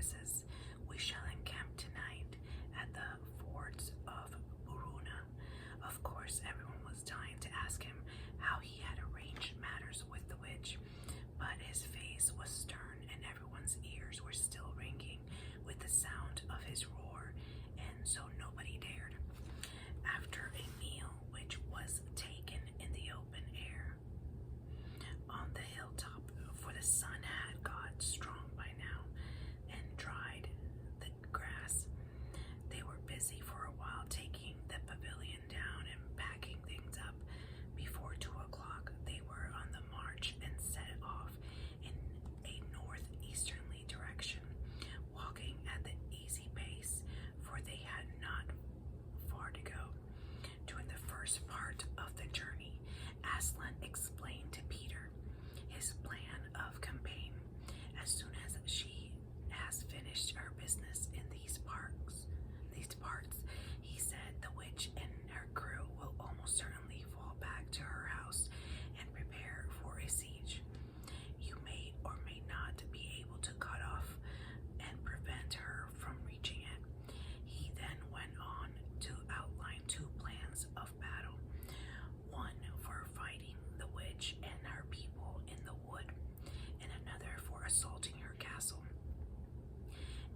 services. We shall encamp tonight at the fords of Buruna. Of course, everyone was dying to ask him how he had arranged matters with the witch, but his face was stern and everyone's ears were still ringing with the sound of his roar, and so nobody dared. After a meal which was taken in the open air on the hilltop, for the sun had got strong by now and dried the grass, they were busy for a while taking the pavilion down and packing things up. Before 2 o'clock, they were on the march and set off in a northeasterly direction, walking at the easy pace, for they had not far to go. During the first part of the journey, Aslan explained to Peter his plan of campaign. As soon as she has finished her business in these parts, he said, the witch and her crew will almost certainly fall back to her house and prepare for a siege. You may or may not be able to cut off and prevent her from reaching it. He then went on to outline two plans of battle. One for fighting the witch and her people in the wood, and another for assaulting her castle.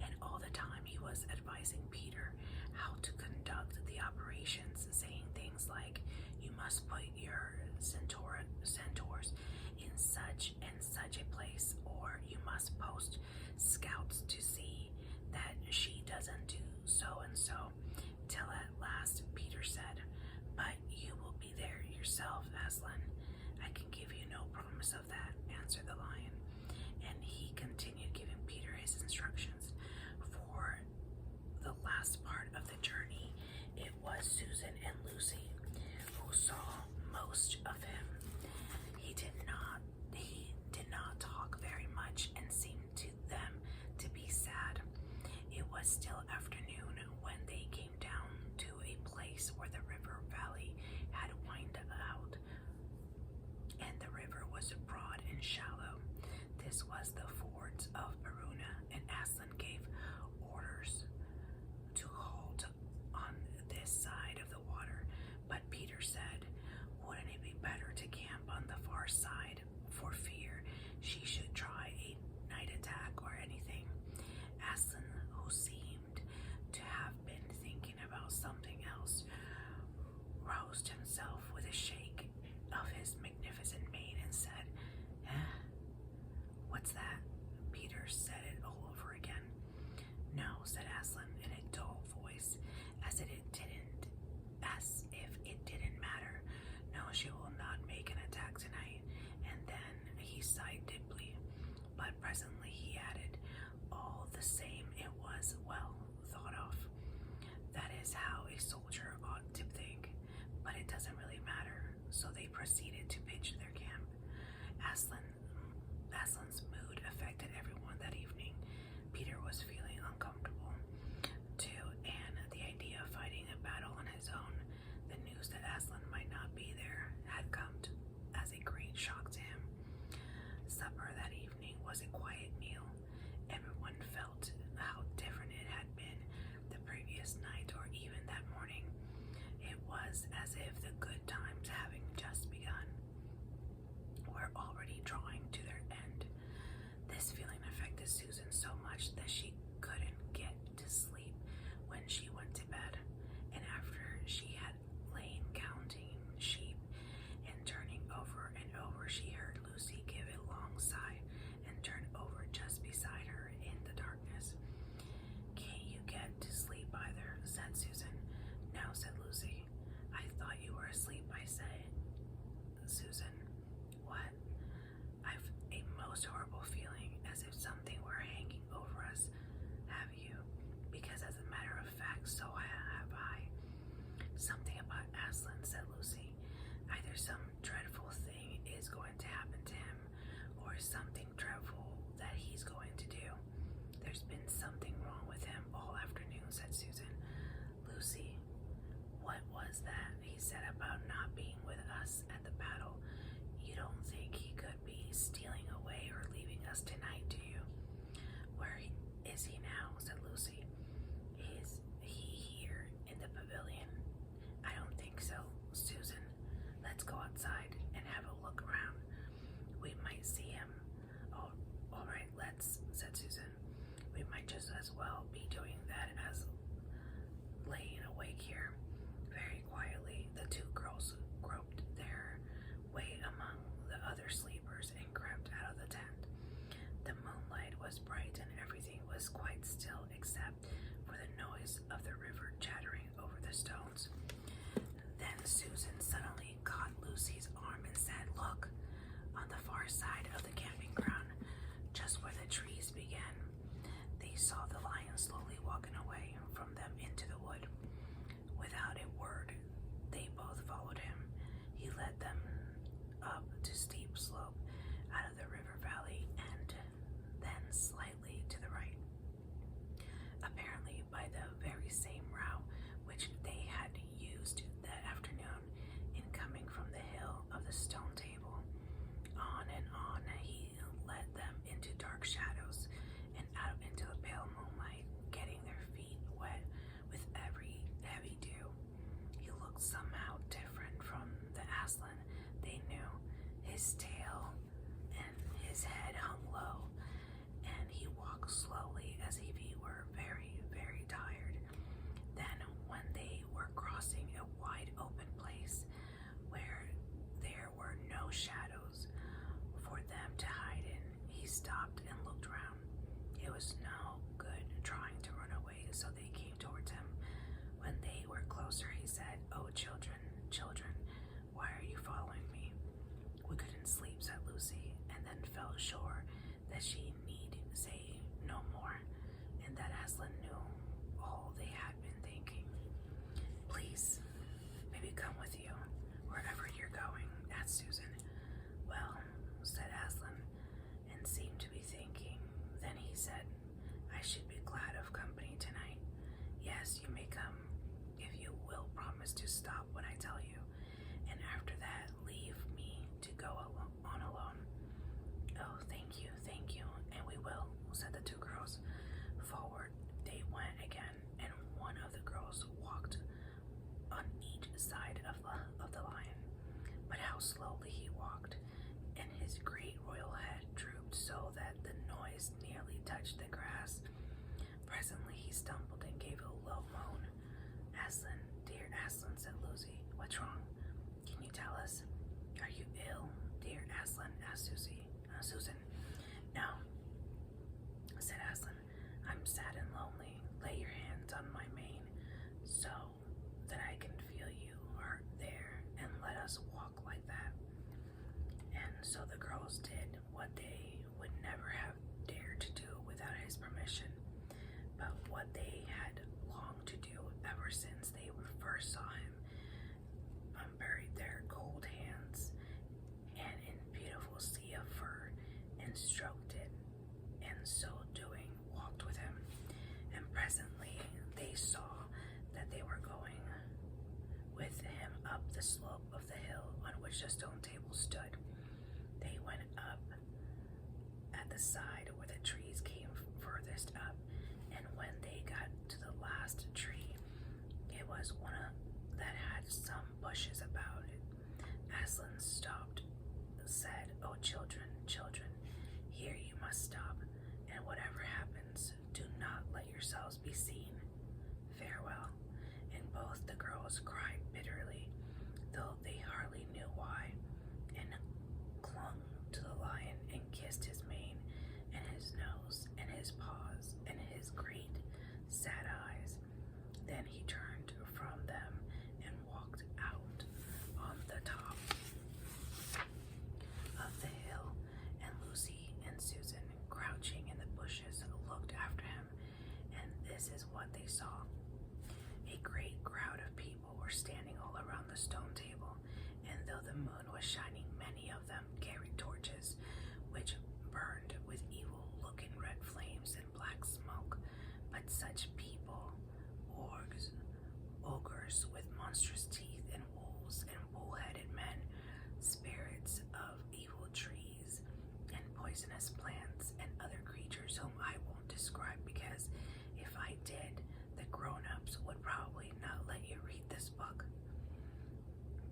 And all the time he was advising Peter how to conduct the operations, saying things like, you must put your centaurs in such and such a place, or you must post scouts to see that she doesn't do so and so, till at last Peter said, but you will be there yourself, Aslan. I can give you no promise of that, answered the lion. And he continued giving Peter his instructions. For the last part of the journey, it was Susan and Lucy who saw most of him. He did not talk very much and seemed to them to be sad. It was still afternoon when they came down to a place where the river valley had widened out, and the river was broad and shallow. This was the fords of Buruna, and Aslan gave orders to halt on this side of the water. But Peter said, wouldn't it be better to camp on the far side, for fear she should try a night attack or anything? Aslan, who seemed to have been thinking about something else, roused himself with a shake of his magnificent mane and said, what's that? Peter said it all over again. No, said Aslan in a dull voice, as if it didn't matter. No, she will not make an attack tonight. And then he sighed deeply, but presently he added, all the same, it was well thought of. That is how a soldier ought to think, but it doesn't really matter. So they proceeded to pitch their camp. Aslan's mood affected everyone that evening. Peter was feeling uncomfortable too, and the idea of fighting a battle on his own, the news that Aslan might not be there, had come as a great shock to him. Supper that evening was a quiet meal. Everyone felt how different it had been the previous night or even that morning. It was as if the good times, having just begun, were already drawing to their end. This feeling affected Susan so much that she couldn't get to sleep when she went to bed, and after she had lain counting sheep and turning over and over, she heard Lucy give a long sigh and turn over just beside her in the darkness. Can't you get to sleep either? Said Susan. No, said Lucy. I thought you were asleep, I said. Susan. What? I've a most horrible feeling, as if something were hanging over us. Have you? Because as a matter of fact, so have I. Something about Aslan, said Lucy. Either some dreadful thing is going to happen to him, or something dreadful that he's going to do. There's been something wrong with him all afternoon, said Susan. Lucy, what was that he said about not being with us at the battle? You don't think he could be stealing away or leaving us tonight, do you? Where is he saw the lion slowly walking away from them into the wood. Without a word, they both followed him. He led them up to steep slope out of the river valley and then slightly to the right, apparently by the very same route which they had used that afternoon in coming from the hill of the stone table. On and on he led them into dark shadows and out into the pale moonlight, getting their feet wet with every heavy dew. He looked somehow different from the Aslan they knew. His tail and his head hung low, and he walked slowly as if he were very, very tired. Then, when they were crossing a wide open place where there were no shadows for them to hide in, he stopped and looked round. It was no good trying to run away, so they came towards him. When they were closer, he said, "Oh, children, children, why are you following me?" "We couldn't sleep," said Lucy, and then felt sure that she need say no more, and that Aslan knew all they had been thinking. "Please, maybe come with you, wherever you're going," asked Susan. "Well," said Aslan, and seemed to be thinking. Then he said, "I should be glad of company tonight. Yes, you may come, if you will promise to stop when I tell you, and after that leave me to go on alone." "Oh, thank you, and we will," said the two girls. Forward they went again, and one of the girls walked on each side of the lion. But how slowly he walked, and his great royal head drooped so that the noise nearly touched the grass. Presently he stumbled and gave a low moan. "Aslan, dear Aslan," said Lucy, "what's wrong? Can you tell us? Are you ill, dear Aslan?" asked Susan. "No," said Aslan, "I'm sad and lonely. Lay your hands on my mane so that I can feel you are there, and let us walk like that." And so the girls did what they would never have dared to do without his permission, but what they had longed to do ever since they first saw him. Buried their cold hands and in beautiful sea of fur, and stroked it, and so doing walked with him. And presently they saw that they were going with him up the slope of the hill on which the stone table stood. They went up at the side where the trees came furthest up, and when they got to the last tree, it was one that had some bushes about it. Aslan stopped, said, "Oh, children, children, here you must stop, and whatever happens, do not let yourselves be seen. Farewell." And both the girls cried bitterly, though they hardly knew why, and clung to the lion and kissed his mane and his nose and his paws and his great sad eyes. Then he turned from them and walked out on the top of the hill, and Lucy and Susan, crouching in the bushes, looked after him, and this is what they saw. A great crowd of people were standing all around the stone table, and though the moon was shining, many of them carried torches, which burned with evil-looking red flames and black smoke. But such people, ogres with monstrous teeth, and wolves, and bull-headed men, spirits of evil trees, and poisonous plants, and other creatures whom I won't describe, because if I did, the grown-ups would probably not let you read this book.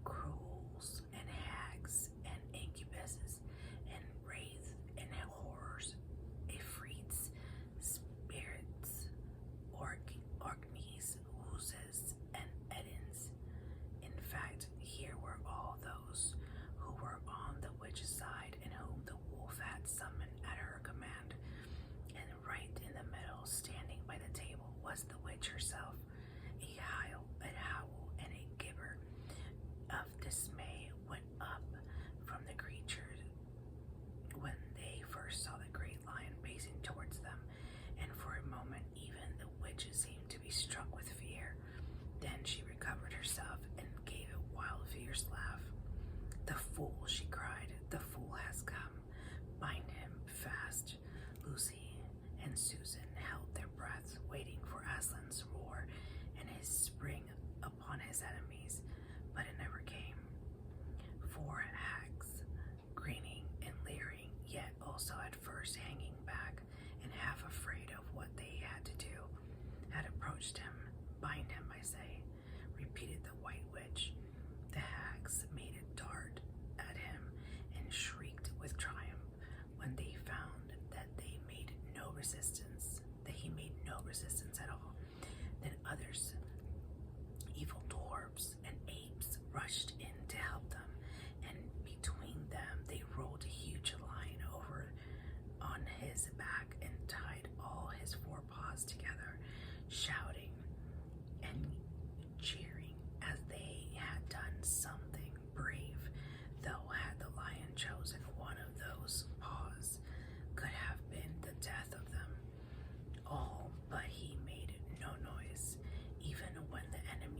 Cruels and hags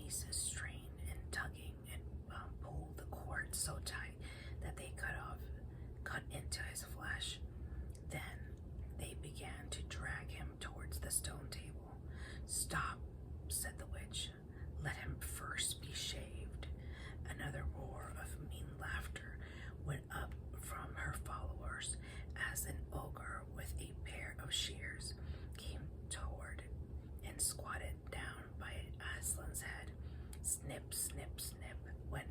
enemies strained and tugging and pulled the cord so tight that they cut into his flesh. Then they began to drag him towards the stone table. "Stop," said the witch. "Let him first be shaved." Another roar of mean laughter went up from her followers as an ogre with a pair of shears came toward and squatted down by Aslan's head. Snip, snip, snip went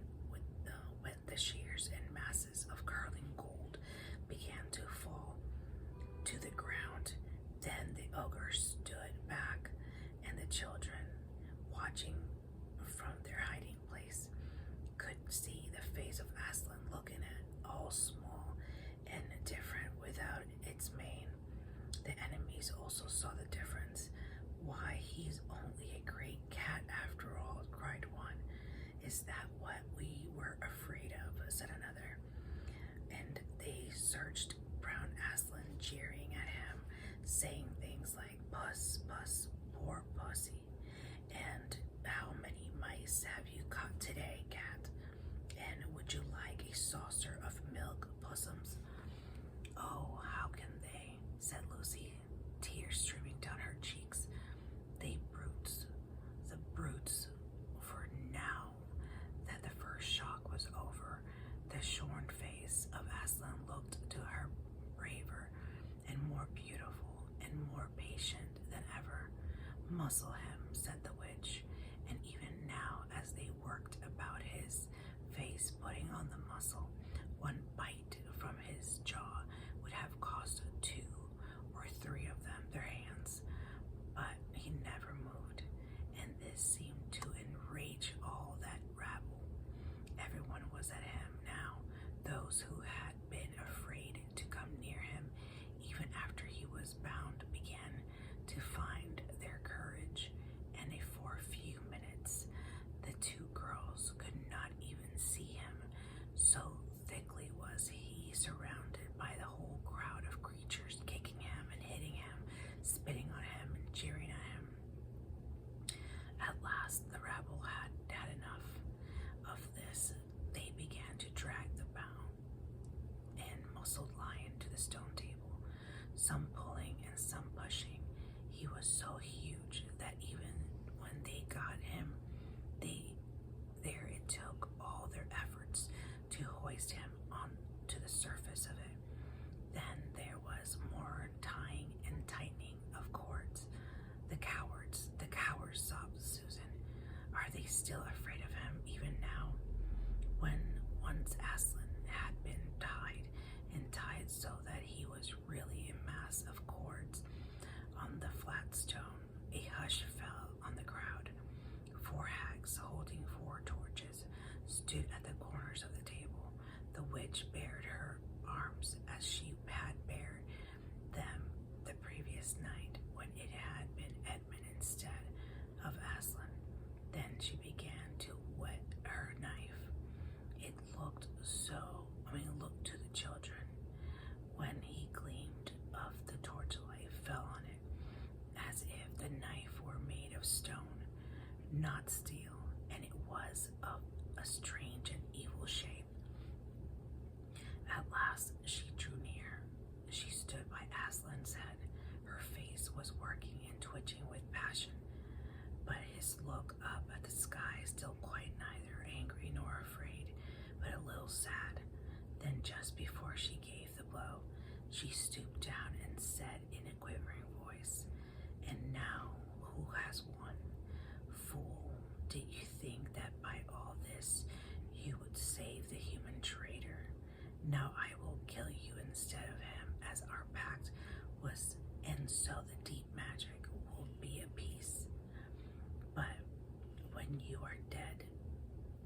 the shears, and masses of curling gold began to fall to the ground. Then the ogre stood back, and the children, watching from their hiding place, could see the face of Aslan looking at all small and different without its mane. The enemies also saw the difference. "Why, he's only a great cat after all," cried one. "Is that what we were afraid of?" said another. And they searched Brown Aslan, jeering at him, saying things like, "Puss, puss, poor pussy," and "How many mice have you caught today, cat? And would you like a saucer of milk, pussums?" "Oh, how can they?" said Lucy, tears streaming down her cheeks. "The brutes," for now that the first shock was over, the shorn face of Aslan looked to her braver and more beautiful and more patient than ever. "Muzzle him," said the witch, and even now, as they worked about his face, putting on the muzzle, one bite from his jaw would have cost 2 or 3 of them their hands. But he never moved, and this seemed to enrage all that rabble. Everyone was at him now. Those who had been afraid to come near him, even after he was bound, began to find their courage, and for a few minutes the 2 girls could not even see him, so thickly was he surrounded by the whole crowd of creatures, kicking him and hitting him, spitting on him and jeering at him. At last the rabble had enough of this. They began to drag the bound and muscled lion to the stone table, some pulling and some pushing. He was so huge that even when they got him there, it took all their efforts to hoist him onto the surface of it. Then there was more tying and tightening of cords. The cowards, sobbed Susan. Are they still afraid of him even now? When once Aslan had been tied, and tied so that he was really a mass of cords on the flat stone, a hush fell on the crowd. 4 hags holding 4 torches stood at the corners of the table. The witch bared her arms as she had bared them the previous night, when it had been Edmund instead of Aslan. Then she began to whet her knife. It looked to the children. When he gleamed of the torchlight fell on it, as if the knife were made of stone, not steel, and it was of a strange and evil shape. At last she drew near. She stood by Aslan's head. Her face was working and twitching with passion, but his look up at the sky still quite neither angry nor afraid, but a little sad. Then just before she gave the blow, she stooped down and said in a quivering voice, "And now who has won? Fool, did you think that by all this you would save the human traitor? Now I will kill you instead of him, as our pact was, and so the deep magic will be at peace. But when you are dead,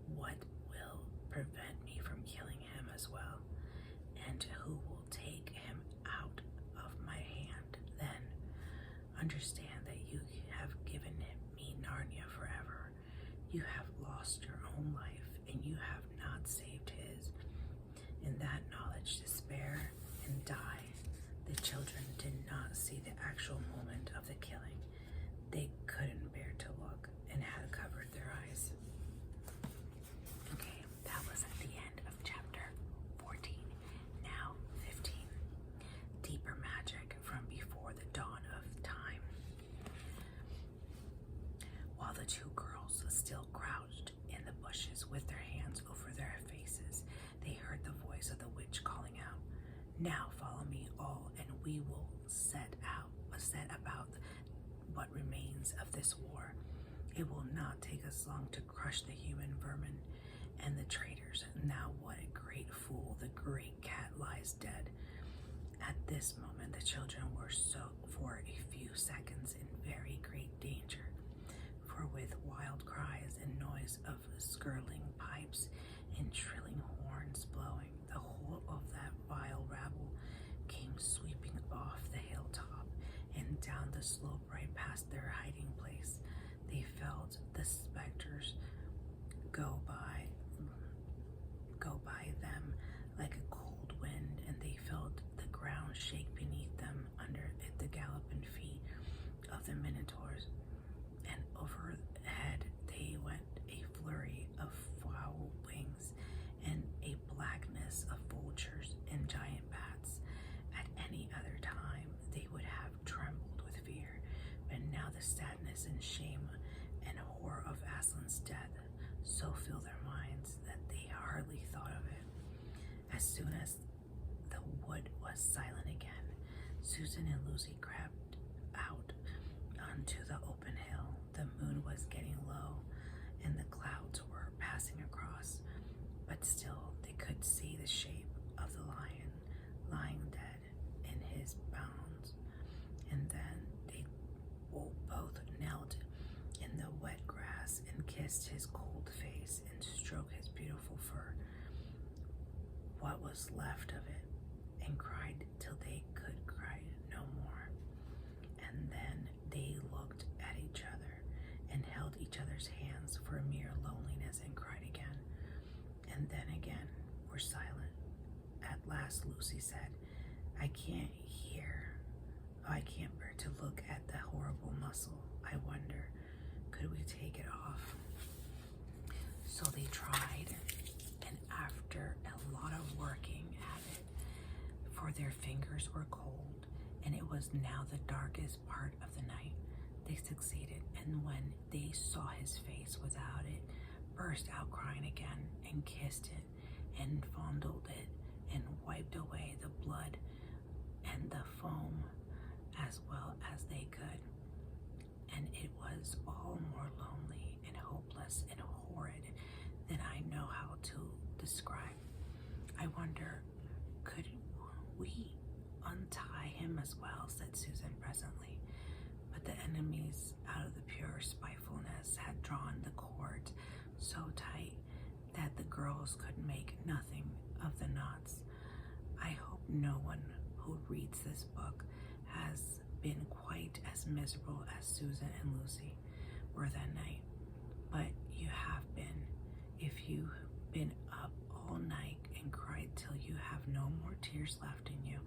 what will prevent me from killing him as well? And who will take him out of my hand then? Understand that you have given me Narnia forever. You have lost your own life, and you have not saved his. In that knowledge, despair and die." The children did not see the actual moment of the killing. They couldn't bear to look, and had covered their eyes. two girls still crouched in the bushes with their hands over their faces. They heard the voice of the witch calling out, "Now follow me all, and we will set about what remains of this war. It will not take us long to crush the human vermin and the traitors. Now what a great fool, the great cat lies dead." At this moment, the children were for a few seconds in very great danger, for with wild cries and noise of skirling pipes and trilling horns blowing, the whole of that vile rabble came sweeping off the hilltop and down the slope right past their hiding place. They felt the specters go by them like a cold wind, and they felt the ground shake beneath them under the galloping feet of the minotaurs. And overhead they went a flurry of foul wings and a blackness of vultures and giant bats. At any other time they would have trembled with fear, but now the sadness and shame and horror of Aslan's death so filled their minds that they hardly thought of it. As soon as the wood was silent again, Susan and Lucy crept out onto the open hill. The moon was getting low and the clouds were passing across, but still they could see the shape of the lion lying dead in his bounds. And then they both knelt in the wet grass and kissed his cold face and stroked his beautiful fur, what was left of it, and cried till they could cry no more. And then they looked at each other and held each other's hands for mere loneliness and cried again. And then again were silent. At last Lucy said, I can't bear to look at the horrible muscle. I wonder, could we take it off?" So they tried, and after a lot of working at it, for their fingers were cold, and it was now the darkest part of the night, they succeeded. And when they saw his face without it, burst out crying again, and kissed it, and fondled it, and wiped away the blood and the foam as well as they could. And it was all more lonely and hopeless and horrid than I know how to describe. I wonder, could we untie him as well, said Susan presently. But the enemies, out of the pure spitefulness, had drawn the cord so tight that the girls could make nothing of the knots. I hope no one who reads this book has been quite as miserable as Susan and Lucy were that night. But you have been, if you've been up all night and cried till you have no more tears left in you,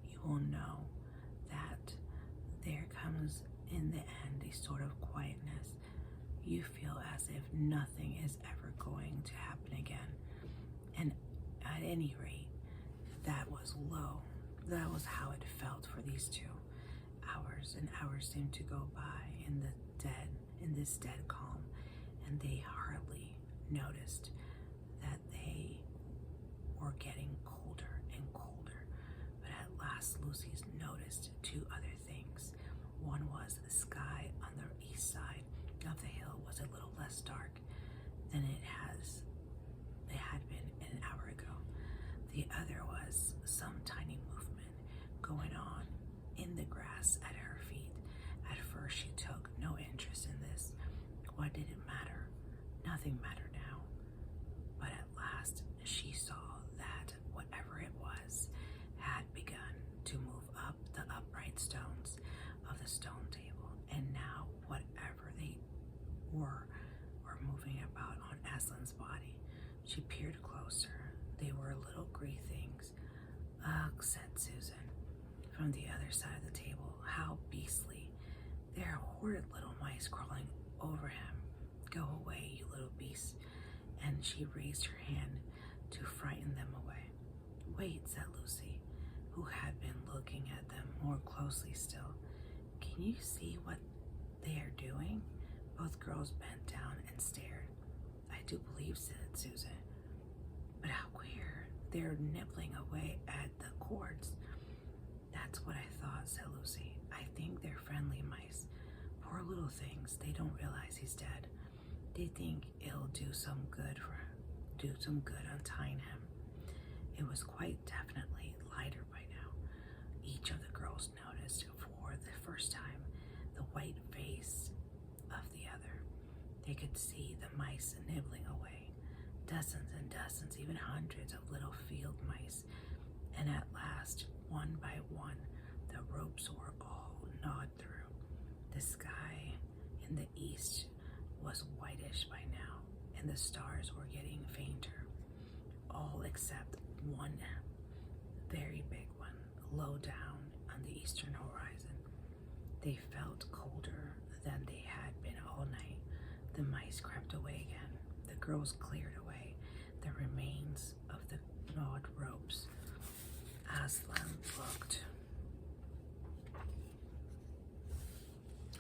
you will know that there comes in the end a sort of quietness. You feel as if nothing is ever going to happen again. And at any rate, that was low. That was how it felt for these two. Hours and hours seemed to go by in this dead calm, and they hardly noticed that they were getting colder and colder. But at last Lucy noticed two other things. One was the sky on the east side of the hill was a little less dark than it had been an hour ago. The other was some tiny movement going on in the grass at her feet. At first she took no interest in this. What did it matter? Nothing mattered now. But at last she saw that whatever it was had begun to move up the upright stones of the stone table, and now whatever they were moving about on Aslan's body. She peered closer. They were little grey things. Ugh, said Susan from the other side of the table. How beastly. They're horrid little mice crawling over him. Go away, you little beast. And she raised her hand to frighten them away. Wait, said Lucy, who had been looking at them more closely still. Can you see what they are doing? Both girls bent down and stared. I do believe, said Susan. But how queer. They're nibbling away at the cords. That's what I thought, said Lucy. I think they're friendly mice. Poor little things. They don't realize he's dead. They think it'll do some good untying him. It was quite definitely lighter by now. Each of the girls noticed for the first time the white face of the other. They could see the mice nibbling away. Dozens and dozens, even hundreds of little field mice. And at last, one by one, the ropes were all gnawed through. The sky in the east was whitish by now, and the stars were getting fainter, all except one very big one, low down on the eastern horizon. They felt colder than they had been all night. The mice crept away again. The girls cleared away the remains of the gnawed ropes. Aslan looked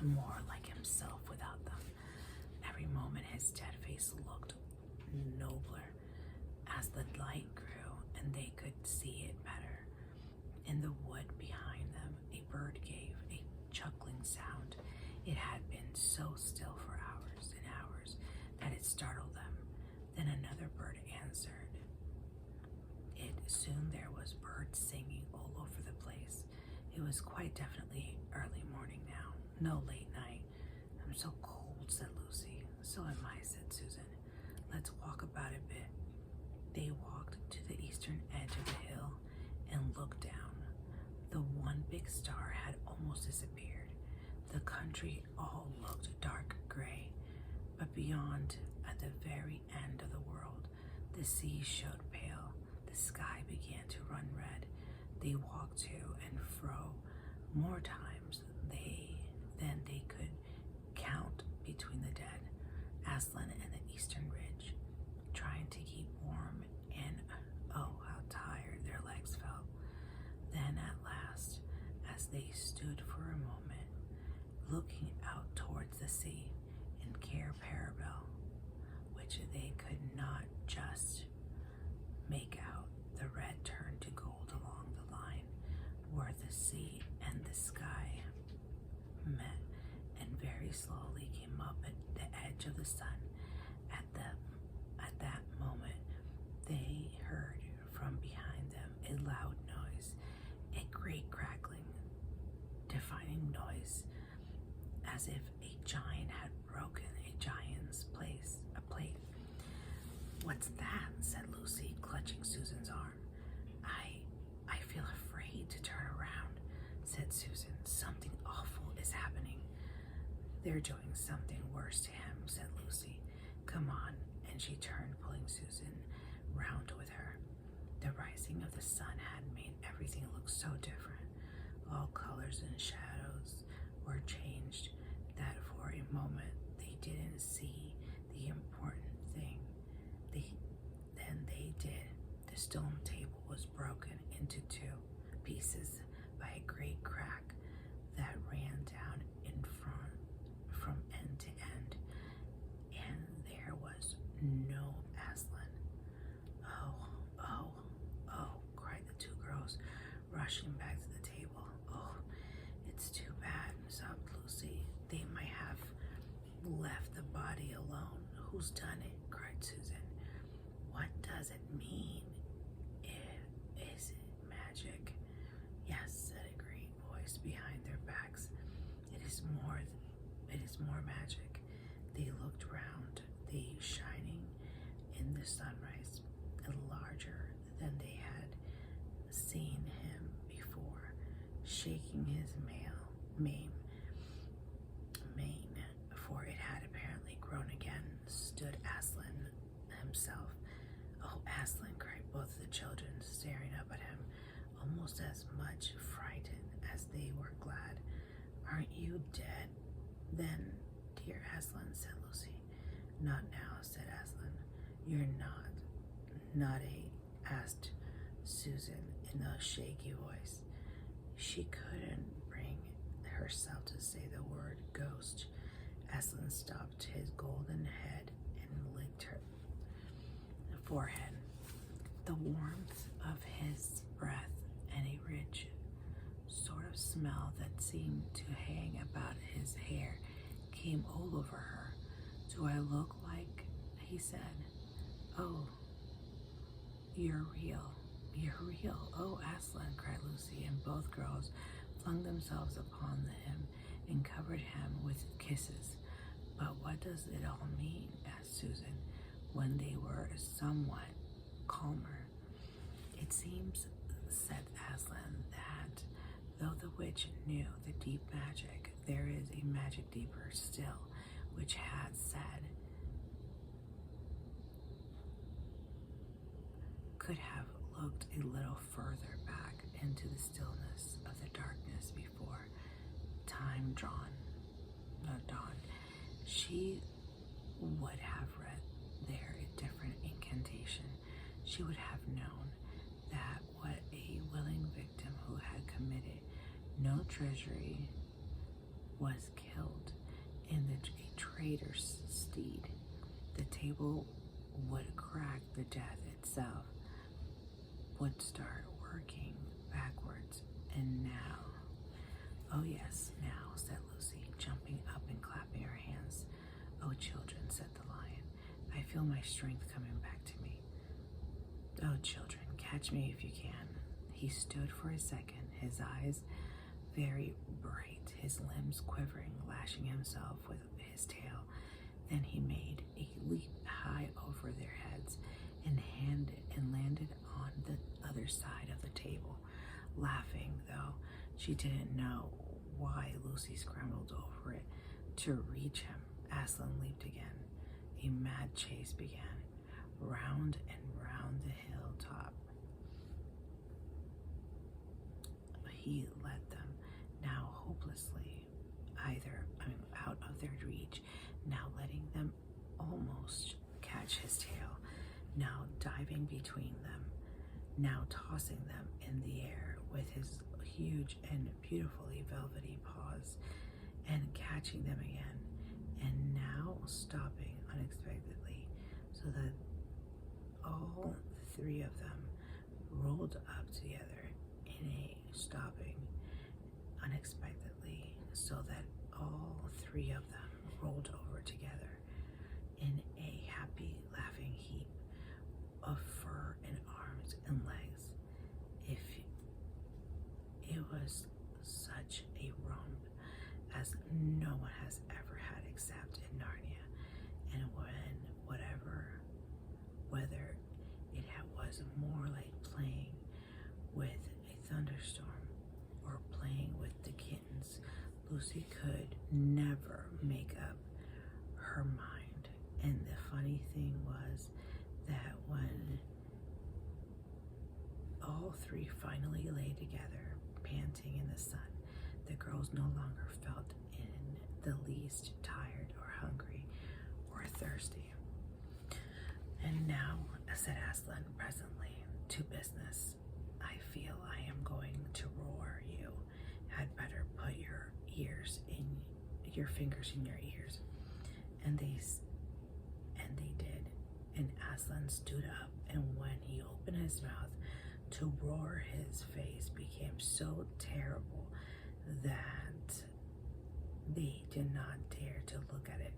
more like himself without them. Every moment his dead face looked nobler as the light grew and they could see it better. In the wood behind them, a bird gave a chuckling sound. It had been so still for hours and hours that it startled them. Then another bird answered it. Soon there was birds singing all over the place. It was quite definitely early morning now, no late night. I'm so cold, said Lucy. So am I, said Susan. Let's walk about a bit. They walked to the eastern edge of the hill and looked down. The one big star had almost disappeared. The country all looked dark gray, but beyond, at the very end of the world, the sea showed pale. The sky began to run red. They walked to and fro more times than they could count between the dead, Aslan and the eastern ridge, trying to keep warm, and oh, how tired their legs felt. Then at last, as they stood for a moment, looking out towards the sea in Cair Paravel, which they could not just make out, the red turned to gold along the line where the sea and the sky met, and very slowly came up at the edge of the sun. At that moment, they heard from behind them a loud noise, a great crackling, deafening noise, as if a giant had broken a giant's plate. What's that? Said Lucy, clutching Susan's arm. I feel afraid to turn around, said Susan. Something awful is happening. They're doing something worse to him, said Lucy. Come on. And she turned, pulling Susan round with her. The rising of the sun had made everything look so different. All colors and shadows were changed, that for a moment they didn't see the important thing. Then they did. The stone table was broken into two pieces by a great crack that ran down in front from end to end, and there was no Aslan. Oh, cried the two girls, rushing back to the table. Oh, it's too bad, sobbed Lucy. They might have left the body alone. Who's done it? Cried Susan. What does it mean? Is it magic? Yes, said a great voice behind their backs. It is more magic. They looked round, the shining in the sunrise, larger than they had seen him before, shaking his mane, for it had apparently grown again, stood Aslan himself. Oh, Aslan, cried both the children, staring up at him, almost as much frightened as they were glad. Aren't you dead, then, dear Aslan, said Lucy. Not now, said Aslan. You're not asked Susan in a shaky voice. She couldn't bring herself to say the word ghost. Aslan stopped golden head and licked her forehead. The warmth of his breath and a rich sort of smell that seemed to hang about his hair came all over her. "Do I look like?" he said. "Oh, you're real. You're real. Oh, Aslan," cried Lucy, and both girls flung themselves upon him and covered him with kisses. "But what does it all mean?" asked Susan, when they were somewhat calmer. "It seems," said Aslan, "that though the witch knew the deep magic, there is a magic deeper still, which has said could have looked a little further back into the stillness of the darkness before time dawned. She would have read there a different incantation. She would have known that what a willing victim who had committed no treachery was killed in a traitor's stead. The table would crack, the death itself would start working backwards. And now, "Oh yes, now," said Lucy, jumping up and clapping her hands. "Oh, children," said the lion, "I feel my strength coming back to me. Oh, children, catch me if you can." He stood for a second, his eyes very bright, his limbs quivering, lashing himself with his tail. Then he made a leap high over their heads and landed on the other side of the table, laughing, though she didn't know why. Lucy scrambled over it to reach him. Aslan leaped again. A mad chase began, round and round the hilltop. He led them, now hopelessly out of their reach, now letting them almost catch his tail, now diving between them, now tossing them in the air with his huge and beautifully velvety paws, and catching them again, and now stopping unexpectedly, so that all three of them rolled up together in a stopping unexpectedly, so that all three of them rolled over together in a happy laughing heap of fur and arms and legs. If it was such a romp as no one has ever had except in Narnia, and whether it was more like playing with a thunderstorm or playing with the kittens, Lucy could never make up her mind. And the funny thing was that when all three finally lay together, panting in the sun, the girls no longer felt in the least tired or hungry or thirsty. "And now," said Aslan presently, "to business. I feel I am going to roar. You had better put your fingers in your ears." And they did. And Aslan stood up, and when he opened his mouth to roar, his face became so terrible that they did not dare to look at it.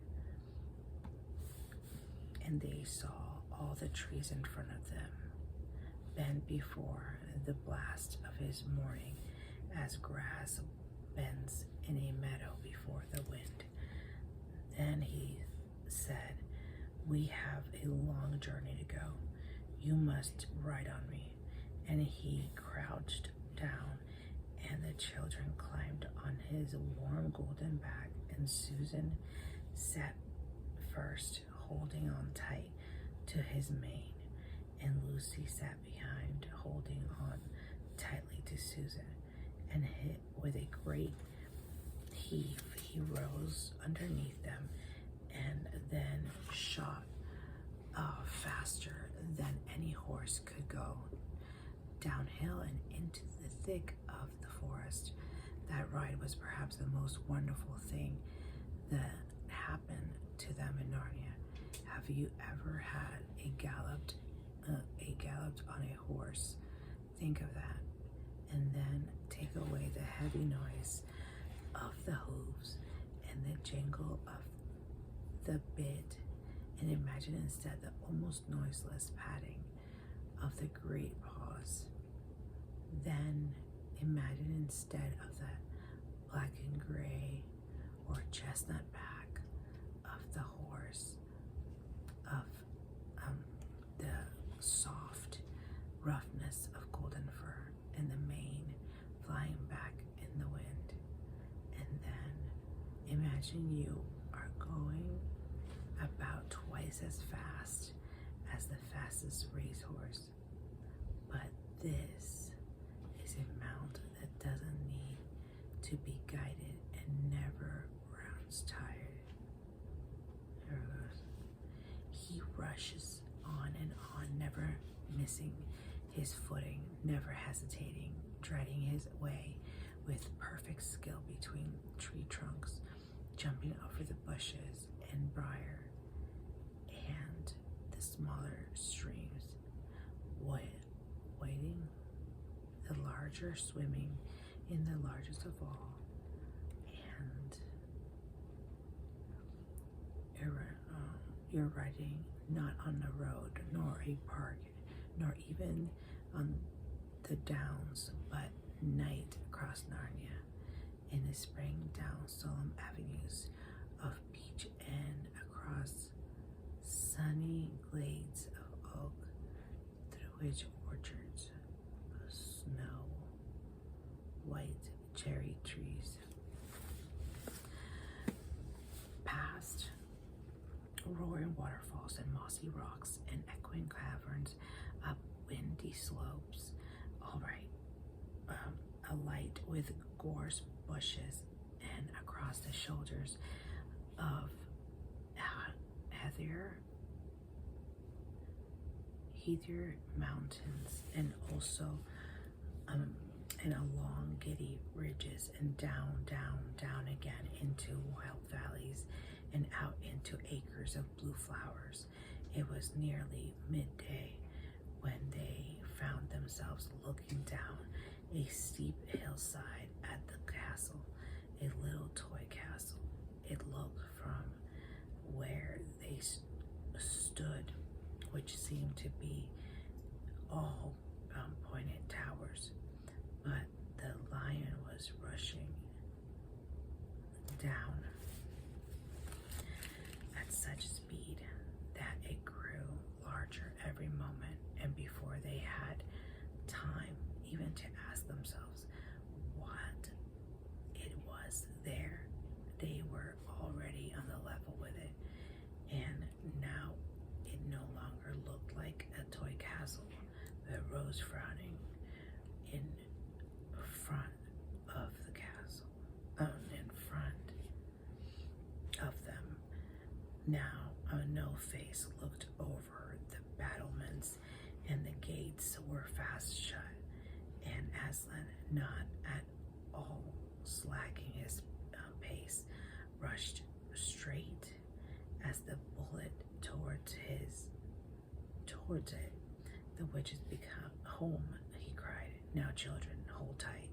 And they saw all the trees in front of them bend before the blast of his morning, as grass bends in a meadow before the wind. Then he said, "We have a long journey to go. You must ride on me." And he crouched down, and the children climbed on his warm golden back, and Susan sat first, holding on tight to his mane, and Lucy sat behind, holding on tightly to Susan, and with a great heave, he rose underneath them, and then shot faster than any horse could go, downhill and into the thick of the forest. That ride was perhaps the most wonderful thing that happened to them in Narnia. Have you ever had a galloped on a horse? Think of that. And then take away the heavy noise of the hooves and the jingle of the bit, and imagine instead the almost noiseless padding of the great paws. Then imagine instead of the black and gray or chestnut back of the horse, of the soft roughness of golden fur and the mane flying back in the wind. And then imagine you are going about twice as fast as the fastest racehorse. But this is a mount that doesn't need to be guided and never grounds tired. Here it goes. He rushes on and on, never missing his footing, never hesitating, treading his way with perfect skill between tree trunks, jumping over the bushes and briar and the smaller streams, wading the larger, swimming in the largest of all, and you're riding not on the road, nor a park, nor even on the downs, but night across Narnia, in the spring down solemn avenues of beech and across sunny glades of oak, through which orchards of snow white cherry trees, past roaring waterfalls and mossy rocks and echoing caverns, up windy slopes, all right, alight with gorse bushes, and across the shoulders of heather mountains, and also and along giddy ridges, and down again into wild valleys, and out into acres of blue flowers. It was nearly midday when they found themselves looking down a steep hillside at the castle, a little toy castle. It looked from where they stood, which seemed to be all pointed towers, but the lion was rushing down at such speed that it grew larger every moment, and before they had time even to ask themselves what it was there, they were already on the level with it, and now it no longer looked like a toy castle, but rose frowning in front of the castle, in front of them. Now a no-face looked over the battlements, and the gates were fast shut, and Aslan, not at all slacking his pace, rushed straight as the bullet towards it. The witch has become home, he cried. Now, children, hold tight.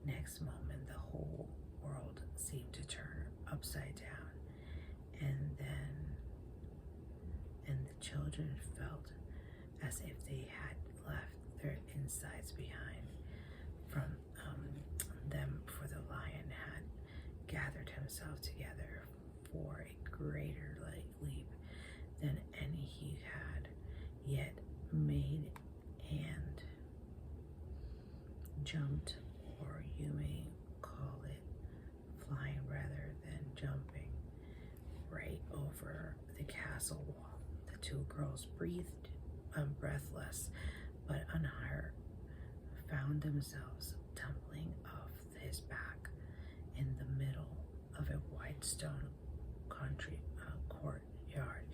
Next moment, the whole world seemed to turn upside down, and the children felt as if they had left their insides behind from them, for the lion had gathered himself together for a greater leap than any he had yet made, and jumped, or you may call it flying rather than jumping, right over the castle wall. The two girls breathed breathless, but unhurt, found themselves tumbling off his back in the middle of a wide stone courtyard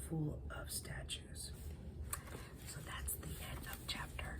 full of statues. So that's the end of chapter